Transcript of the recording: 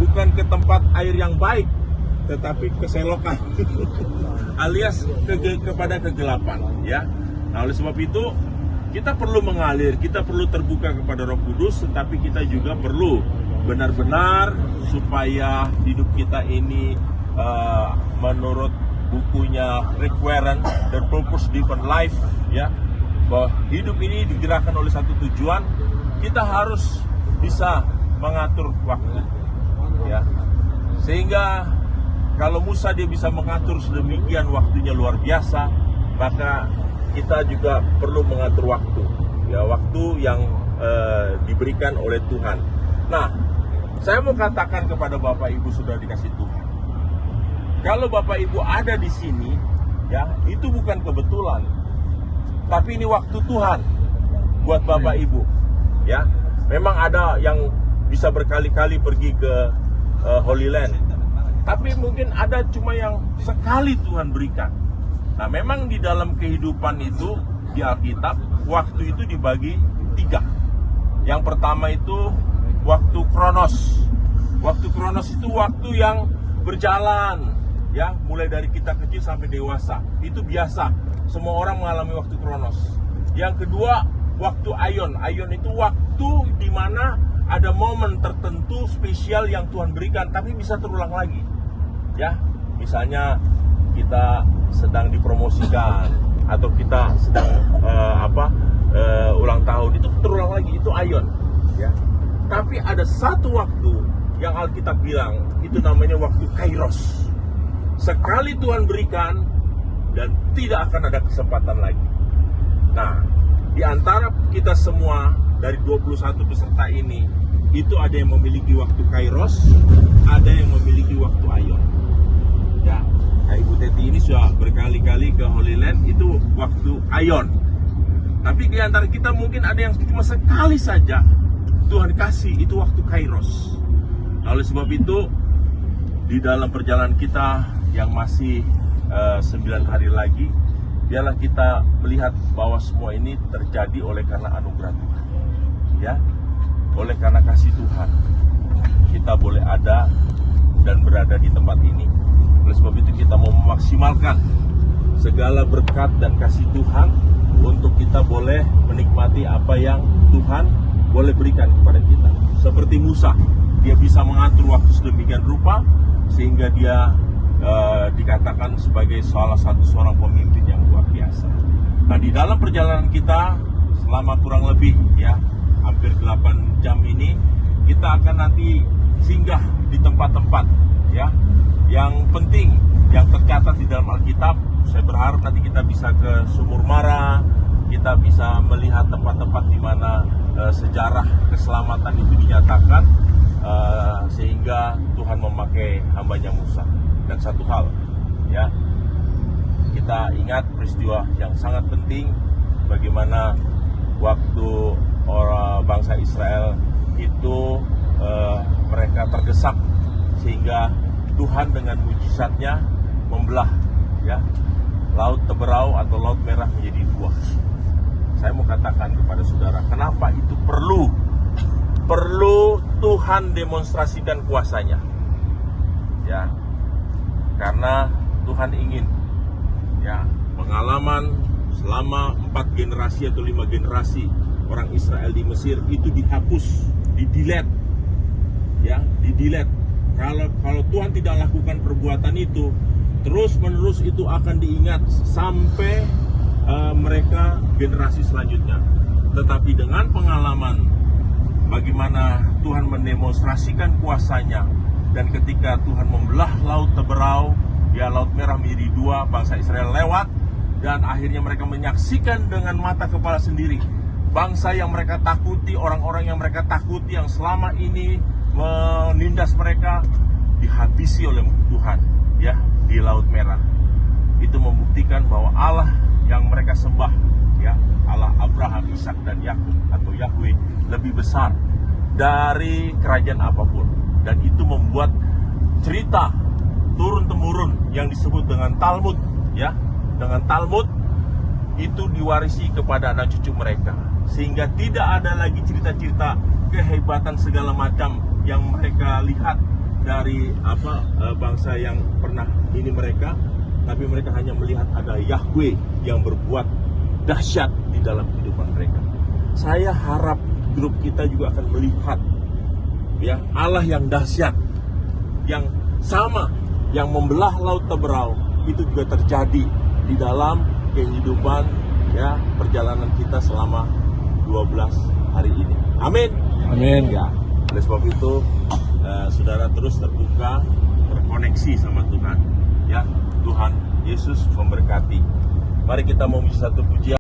bukan ke tempat air yang baik, tetapi ke selokan alias kepada kegelapan, ya. Nah, oleh sebab itu kita perlu mengalir, kita perlu terbuka kepada Roh Kudus, tetapi kita juga perlu benar-benar supaya hidup kita ini menurut bukunya Rick Warren, The Purpose Driven Life, ya, bahwa hidup ini digerakkan oleh satu tujuan. Kita harus bisa mengatur waktu, ya, sehingga kalau Musa dia bisa mengatur sedemikian waktunya luar biasa, maka kita juga perlu mengatur waktu, ya, waktu yang diberikan oleh Tuhan. Nah, saya mau katakan kepada Bapak Ibu sudah dikasih Tuhan, kalau Bapak Ibu ada di sini, ya, itu bukan kebetulan, tapi ini waktu Tuhan buat Bapak Ibu, ya. Memang ada yang bisa berkali-kali pergi ke Holy Land, tapi mungkin ada cuma yang sekali Tuhan berikan. Nah, memang di dalam kehidupan itu, di Alkitab, waktu itu dibagi 3. Yang pertama itu waktu Kronos. Waktu Kronos itu waktu yang berjalan, ya, mulai dari kita kecil sampai dewasa. Itu biasa, semua orang mengalami waktu Kronos. Yang kedua, waktu Aion. Aion itu waktu di mana ada momen tertentu spesial yang Tuhan berikan, tapi bisa terulang lagi. Ya, misalnya kita sedang dipromosikan atau kita sedang ulang tahun, itu terulang lagi, itu Aion, ya. Tapi ada satu waktu yang Alkitab bilang, itu namanya waktu Kairos. Sekali Tuhan berikan dan tidak akan ada kesempatan lagi. Nah, di antara kita semua dari 21 peserta ini, itu ada yang memiliki waktu Kairos, ada yang memiliki waktu Aion. Ya, Ibu Teti ini sudah berkali-kali ke Holy Land, itu waktu Aion. Tapi di antara kita mungkin ada yang cuma sekali saja Tuhan kasih, itu waktu Kairos. Oleh sebab itu, di dalam perjalanan kita yang masih 9 hari lagi, biarlah kita melihat bahwa semua ini terjadi oleh karena anugerah Tuhan, ya, oleh karena kasih Tuhan kita boleh ada dan berada di tempat ini. Oleh sebab itu kita mau memaksimalkan segala berkat dan kasih Tuhan untuk kita boleh menikmati apa yang Tuhan boleh berikan kepada kita. Seperti Musa, dia bisa mengatur waktu sedemikian rupa sehingga dia dikatakan sebagai salah satu seorang pemimpin yang luar biasa. Nah, di dalam perjalanan kita selama kurang lebih, ya, hampir 8 jam ini, kita akan nanti singgah di tempat-tempat, ya, yang penting, yang tercatat di dalam Alkitab. Saya berharap nanti kita bisa ke Sumur Mara, kita bisa melihat tempat-tempat di mana sejarah keselamatan itu dinyatakan, sehingga Tuhan memakai hambanya Musa. Dan satu hal, ya, kita ingat peristiwa yang sangat penting, bagaimana waktu orang bangsa Israel itu mereka terdesak, sehingga Tuhan dengan mujizatnya membelah, ya, Laut Teberau atau Laut Merah menjadi 2. Saya mau katakan kepada saudara, kenapa itu perlu Tuhan demonstrasikan kuasanya, ya, karena Tuhan ingin, ya, pengalaman selama 4 generasi atau 5 generasi orang Israel di Mesir itu dihapus, di-delete, ya, di-delete. Kalau Tuhan tidak lakukan perbuatan itu, terus-menerus itu akan diingat sampai mereka generasi selanjutnya. Tetapi dengan pengalaman bagaimana Tuhan mendemonstrasikan kuasanya, dan ketika Tuhan membelah Laut Teberau, ya, Laut Merah menjadi 2, bangsa Israel lewat, dan akhirnya mereka menyaksikan dengan mata kepala sendiri bangsa yang mereka takuti, orang-orang yang mereka takuti, yang selama ini menindas mereka, dihabisi oleh Tuhan, ya, di Laut Merah. Itu membuktikan bahwa Allah yang mereka sembah, ya, Allah Abraham, Ishak dan Yakub atau Yahweh, lebih besar dari kerajaan apapun. Dan itu membuat cerita turun-temurun yang disebut dengan Talmud, ya, dengan Talmud itu diwarisi kepada anak cucu mereka, sehingga tidak ada lagi cerita-cerita kehebatan segala macam yang mereka lihat dari bangsa yang pernah ini mereka, tapi mereka hanya melihat ada Yahweh yang berbuat dahsyat di dalam kehidupan mereka. Saya harap grup kita juga akan melihat ya Allah yang dahsyat, yang sama, yang membelah laut Teberau, itu juga terjadi di dalam kehidupan ya perjalanan kita selama 12 hari ini. Amin. Amin. Ya, oleh sebab itu saudara terus terbuka, terkoneksi sama Tuhan. Ya, Tuhan Yesus memberkati. Mari kita memuji satu pujian.